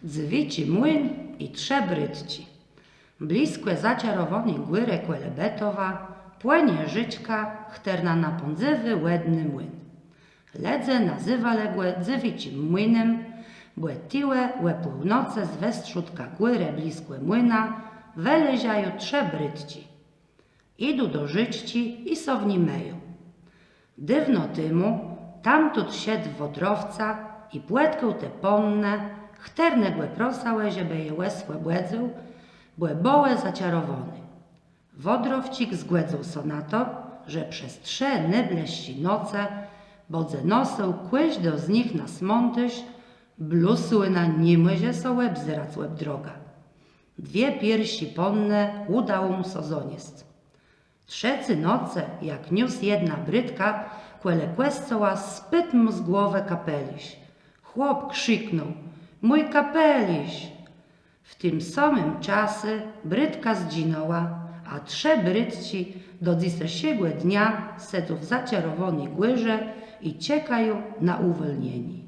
Dzywici młyn i trze brydci. Bliskłe zaciarowany góry Kłelebetowa, płenie żyćka, chterna na pądzywy łedny młyn. Ledze nazywa ległe dzywicim młynem, błetiłe łe północe z westrzódka góry bliskłe młyna, weleziają trze brydci. Idu do żyćci i sowni meją. Dywno tymu, tamtut siedł wodrowca i płetkę te ponne, chterne głę prosa łezie beje łesłe błedzył, błe bołe zaciarowony. Wodrowcik zgłedzał sonato, że przez trze nybleści noce, bodze noseł kłyś do z nich na smontyś, blusły na nimyzie so łeb zrac łeb droga. Dwie piersi ponne udało mu sozoniest. Trzecy noce, jak niósł jedna brydka, kłele kłescoła spyt mu z głowę kapeliś. Chłop krzyknął: mój kapeliś! W tym samym czasie brydka zdzinoła, a trze brydci do dzisiejszego dnia sedzą w zaciarowanej górze i czekają na uwolnienie.